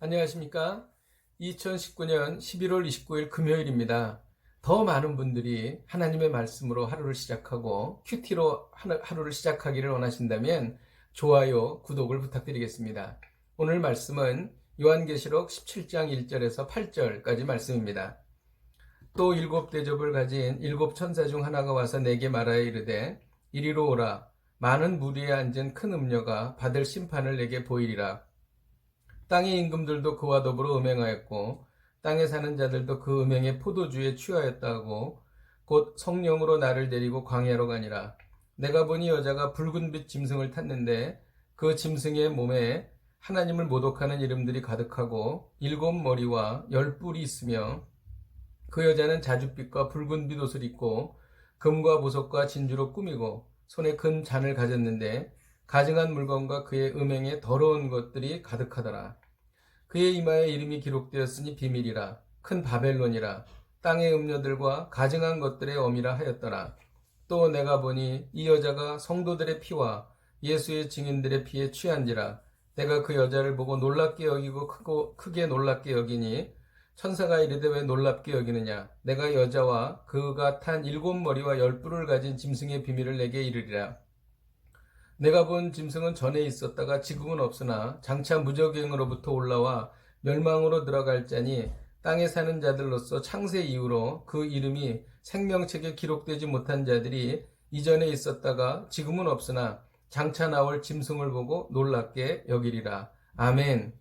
안녕하십니까? 2019년 11월 29일 금요일입니다. 더 많은 분들이 하나님의 말씀으로 하루를 시작하고 큐티로 하루를 시작하기를 원하신다면 좋아요, 구독을 부탁드리겠습니다. 오늘 말씀은 요한계시록 17장 1절에서 8절까지 말씀입니다. 또 일곱 대접을 가진 일곱 천사 중 하나가 와서 내게 말하여 이르되 이리로 오라. 많은 무리에 앉은 큰 음녀가 받을 심판을 내게 보이리라. 땅의 임금들도 그와 더불어 음행하였고 땅에 사는 자들도 그 음행의 포도주에 취하였다고 곧 성령으로 나를 데리고 광야로 가니라. 내가 보니 여자가 붉은빛 짐승을 탔는데 그 짐승의 몸에 하나님을 모독하는 이름들이 가득하고 일곱 머리와 열 뿔이 있으며 그 여자는 자줏빛과 붉은빛 옷을 입고 금과 보석과 진주로 꾸미고 손에 큰 잔을 가졌는데 가증한 물건과 그의 음행에 더러운 것들이 가득하더라. 그의 이마에 이름이 기록되었으니 비밀이라 큰 바벨론이라 땅의 음녀들과 가증한 것들의 어미라 하였더라. 또 내가 보니 이 여자가 성도들의 피와 예수의 증인들의 피에 취한지라. 내가 그 여자를 보고 놀랍게 여기고 크게 놀랍게 여기니 천사가 이르되 왜 놀랍게 여기느냐. 내가 여자와 그가 탄 일곱 머리와 열 뿔을 가진 짐승의 비밀을 내게 이르리라. 내가 본 짐승은 전에 있었다가 지금은 없으나 장차 무적행으로부터 올라와 멸망으로 들어갈 자니 땅에 사는 자들로서 창세 이후로 그 이름이 생명책에 기록되지 못한 자들이 이전에 있었다가 지금은 없으나 장차 나올 짐승을 보고 놀랍게 여기리라. 아멘.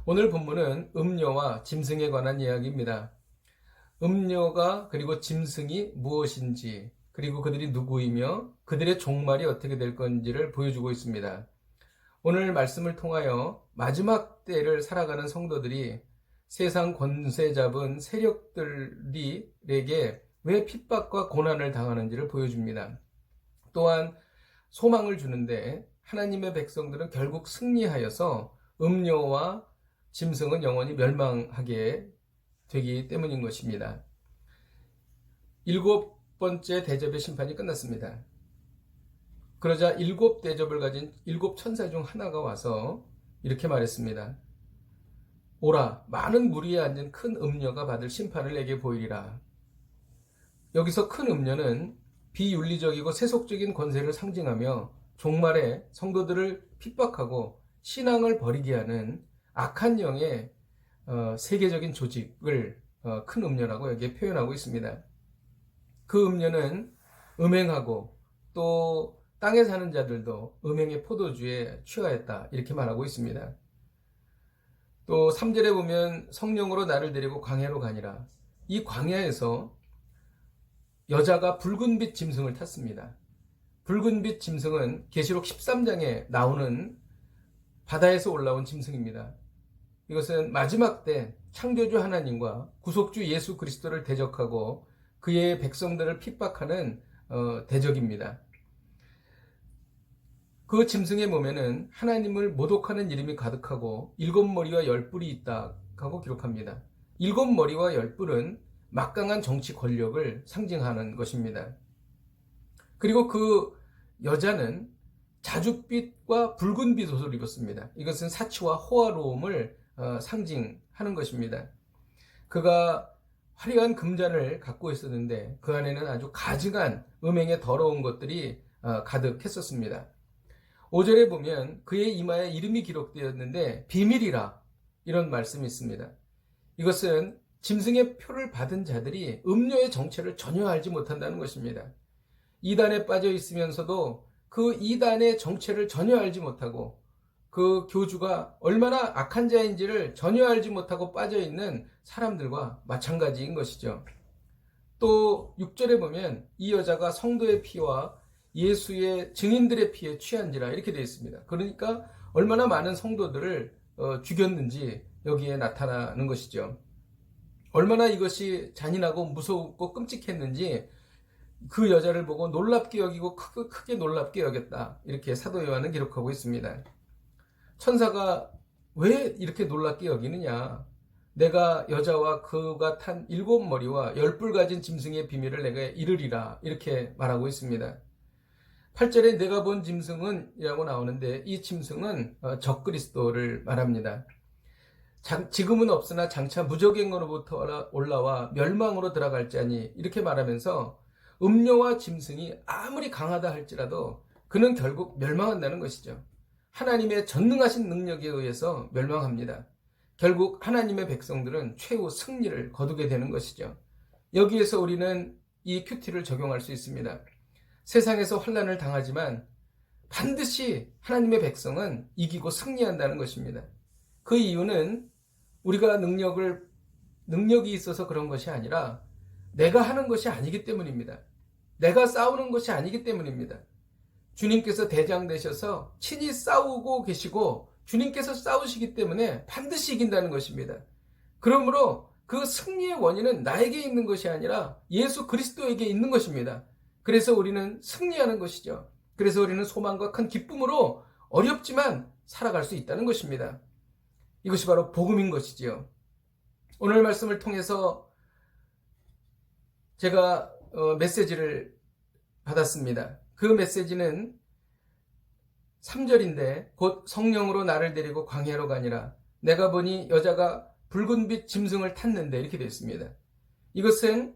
오늘 본문은 음녀와 짐승에 관한 이야기입니다. 음녀가 그리고 짐승이 무엇인지 그리고 그들이 누구이며 그들의 종말이 어떻게 될 건지를 보여주고 있습니다. 오늘 말씀을 통하여 마지막 때를 살아가는 성도들이 세상 권세 잡은 세력들에게 왜 핍박과 고난을 당하는지를 보여줍니다. 또한 소망을 주는데 하나님의 백성들은 결국 승리하여서 음녀와 짐승은 영원히 멸망하게 되기 때문인 것입니다. 일곱 번째 대접의 심판이 끝났습니다. 그러자 일곱 대접을 가진 일곱 천사 중 하나가 와서 이렇게 말했습니다. 오라, 많은 무리에 앉은 큰 음녀가 받을 심판을 내게 보이리라. 여기서 큰 음녀는 비윤리적이고 세속적인 권세를 상징하며 종말에 성도들을 핍박하고 신앙을 버리게 하는 악한 영의 세계적인 조직을 큰 음녀라고 여기에 표현하고 있습니다. 그 음녀는 음행하고 또 땅에 사는 자들도 음행의 포도주에 취하였다 이렇게 말하고 있습니다. 또 3절에 보면 성령으로 나를 데리고 광야로 가니라. 이 광야에서 여자가 붉은빛 짐승을 탔습니다. 붉은빛 짐승은 계시록 13장에 나오는 바다에서 올라온 짐승입니다. 이것은 마지막 때 창조주 하나님과 구속주 예수 그리스도를 대적하고 그의 백성들을 픽박하는 대적입니다. 그 짐승의 몸에는 하나님을 모독하는 이름이 가득하고 일곱 머리와 열 뿔이 있다고 기록합니다. 일곱 머리와 열 뿔은 막강한 정치 권력을 상징하는 것입니다. 그리고 그 여자는 자줏빛과 붉은빛 옷을 입었습니다. 이것은 사치와 호화로움을 상징하는 것입니다. 그가 화려한 금잔을 갖고 있었는데 그 안에는 아주 가증한 음행의 더러운 것들이 가득했었습니다. 5절에 보면 그의 이마에 이름이 기록되었는데 비밀이라 이런 말씀이 있습니다. 이것은 짐승의 표를 받은 자들이 음료의 정체를 전혀 알지 못한다는 것입니다. 이단에 빠져 있으면서도 그 이단의 정체를 전혀 알지 못하고 그 교주가 얼마나 악한 자인지를 전혀 알지 못하고 빠져있는 사람들과 마찬가지인 것이죠. 또 6절에 보면 이 여자가 성도의 피와 예수의 증인들의 피에 취한지라 이렇게 되어 있습니다. 그러니까 얼마나 많은 성도들을 죽였는지 여기에 나타나는 것이죠. 얼마나 이것이 잔인하고 무섭고 끔찍했는지 그 여자를 보고 놀랍게 여기고 크게 놀랍게 여겼다 이렇게 사도 요한은 기록하고 있습니다. 천사가 왜 이렇게 놀랍게 여기느냐? 내가 여자와 그가 탄 일곱 머리와 열 뿔 가진 짐승의 비밀을 내가 이르리라 이렇게 말하고 있습니다. 8절에 내가 본 짐승은 이라고 나오는데 이 짐승은 적그리스도를 말합니다. 지금은 없으나 장차 무적행으로부터 올라와 멸망으로 들어갈 자니 이렇게 말하면서 음료와 짐승이 아무리 강하다 할지라도 그는 결국 멸망한다는 것이죠. 하나님의 전능하신 능력에 의해서 멸망합니다. 결국 하나님의 백성들은 최후 승리를 거두게 되는 것이죠. 여기에서 우리는 이 큐티를 적용할 수 있습니다. 세상에서 환난을 당하지만 반드시 하나님의 백성은 이기고 승리한다는 것입니다. 그 이유는 우리가 능력이 있어서 그런 것이 아니라 내가 하는 것이 아니기 때문입니다. 내가 싸우는 것이 아니기 때문입니다. 주님께서 대장 되셔서 친히 싸우고 계시고 주님께서 싸우시기 때문에 반드시 이긴다는 것입니다. 그러므로 그 승리의 원인은 나에게 있는 것이 아니라 예수 그리스도에게 있는 것입니다. 그래서 우리는 승리하는 것이죠. 그래서 우리는 소망과 큰 기쁨으로 어렵지만 살아갈 수 있다는 것입니다. 이것이 바로 복음인 것이지요. 오늘 말씀을 통해서 제가 메시지를 받았습니다. 그 메시지는 3절인데 곧 성령으로 나를 데리고 광야로 가니라. 내가 보니 여자가 붉은빛 짐승을 탔는데 이렇게 되어 있습니다. 이것은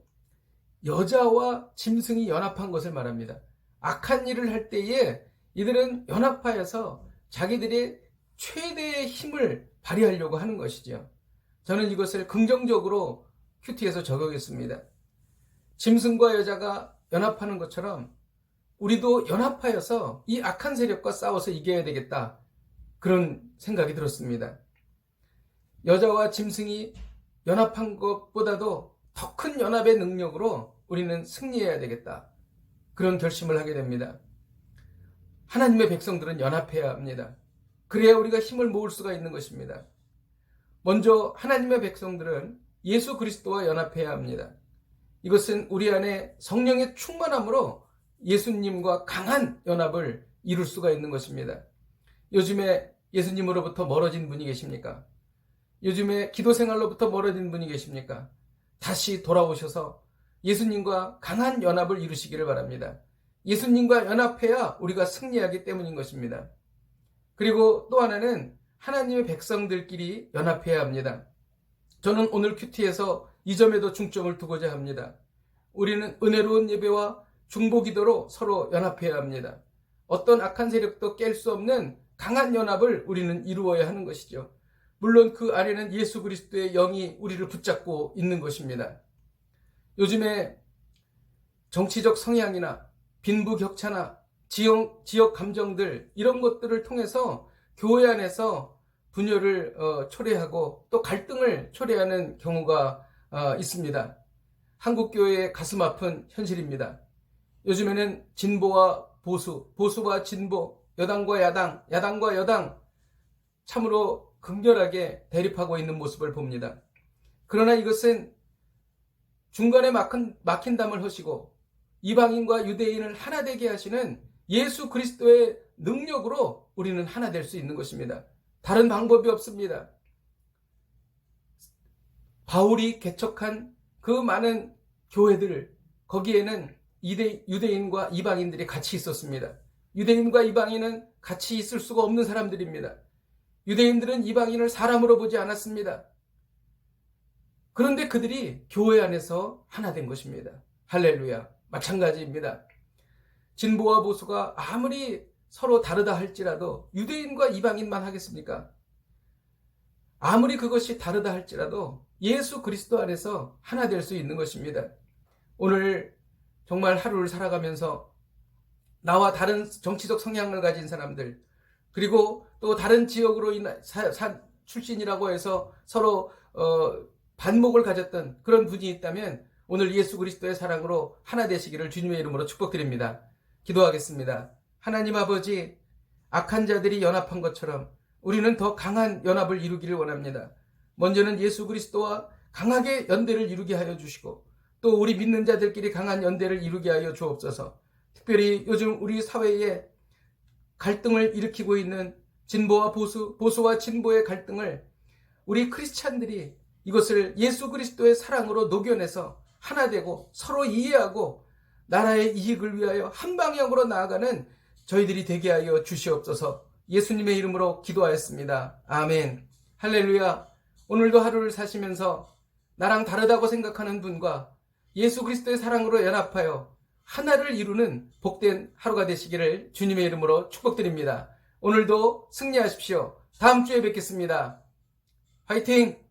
여자와 짐승이 연합한 것을 말합니다. 악한 일을 할 때에 이들은 연합하여서 자기들의 최대의 힘을 발휘하려고 하는 것이죠. 저는 이것을 긍정적으로 큐티에서 적용했습니다. 짐승과 여자가 연합하는 것처럼 우리도 연합하여서 이 악한 세력과 싸워서 이겨야 되겠다. 그런 생각이 들었습니다. 여자와 짐승이 연합한 것보다도 더 큰 연합의 능력으로 우리는 승리해야 되겠다. 그런 결심을 하게 됩니다. 하나님의 백성들은 연합해야 합니다. 그래야 우리가 힘을 모을 수가 있는 것입니다. 먼저 하나님의 백성들은 예수 그리스도와 연합해야 합니다. 이것은 우리 안에 성령의 충만함으로 예수님과 강한 연합을 이룰 수가 있는 것입니다. 요즘에 예수님으로부터 멀어진 분이 계십니까? 요즘에 기도 생활로부터 멀어진 분이 계십니까? 다시 돌아오셔서 예수님과 강한 연합을 이루시기를 바랍니다. 예수님과 연합해야 우리가 승리하기 때문인 것입니다. 그리고 또 하나는 하나님의 백성들끼리 연합해야 합니다. 저는 오늘 큐티에서 이 점에도 중점을 두고자 합니다. 우리는 은혜로운 예배와 중보기도로 서로 연합해야 합니다. 어떤 악한 세력도 깰 수 없는 강한 연합을 우리는 이루어야 하는 것이죠. 물론 그 안에는 예수 그리스도의 영이 우리를 붙잡고 있는 것입니다. 요즘에 정치적 성향이나 빈부격차나 지역 감정들 이런 것들을 통해서 교회 안에서 분열을 초래하고 또 갈등을 초래하는 경우가 있습니다. 한국교회의 가슴 아픈 현실입니다. 요즘에는 진보와 보수, 보수와 진보, 여당과 야당, 야당과 여당 참으로 극렬하게 대립하고 있는 모습을 봅니다. 그러나 이것은 중간에 막힌 담을 허시고 이방인과 유대인을 하나 되게 하시는 예수 그리스도의 능력으로 우리는 하나 될 수 있는 것입니다. 다른 방법이 없습니다. 바울이 개척한 그 많은 교회들, 거기에는 유대인과 이방인들이 같이 있었습니다. 유대인과 이방인은 같이 있을 수가 없는 사람들입니다. 유대인들은 이방인을 사람으로 보지 않았습니다. 그런데 그들이 교회 안에서 하나 된 것입니다. 할렐루야. 마찬가지입니다. 진보와 보수가 아무리 서로 다르다 할지라도 유대인과 이방인만 하겠습니까? 아무리 그것이 다르다 할지라도 예수 그리스도 안에서 하나 될 수 있는 것입니다. 오늘 정말 하루를 살아가면서 나와 다른 정치적 성향을 가진 사람들, 그리고 또 다른 지역으로 출신이라고 해서 서로 반목을 가졌던 그런 분이 있다면 오늘 예수 그리스도의 사랑으로 하나 되시기를 주님의 이름으로 축복드립니다. 기도하겠습니다. 하나님 아버지, 악한 자들이 연합한 것처럼 우리는 더 강한 연합을 이루기를 원합니다. 먼저는 예수 그리스도와 강하게 연대를 이루게 하여 주시고 또 우리 믿는 자들끼리 강한 연대를 이루게 하여 주옵소서. 특별히 요즘 우리 사회에 갈등을 일으키고 있는 진보와 보수, 보수와 진보의 갈등을 우리 크리스찬들이 이것을 예수 그리스도의 사랑으로 녹여내서 하나 되고 서로 이해하고 나라의 이익을 위하여 한 방향으로 나아가는 저희들이 되게 하여 주시옵소서. 예수님의 이름으로 기도하였습니다. 아멘. 할렐루야. 오늘도 하루를 사시면서 나랑 다르다고 생각하는 분과 예수 그리스도의 사랑으로 연합하여 하나를 이루는 복된 하루가 되시기를 주님의 이름으로 축복드립니다. 오늘도 승리하십시오. 다음 주에 뵙겠습니다. 화이팅!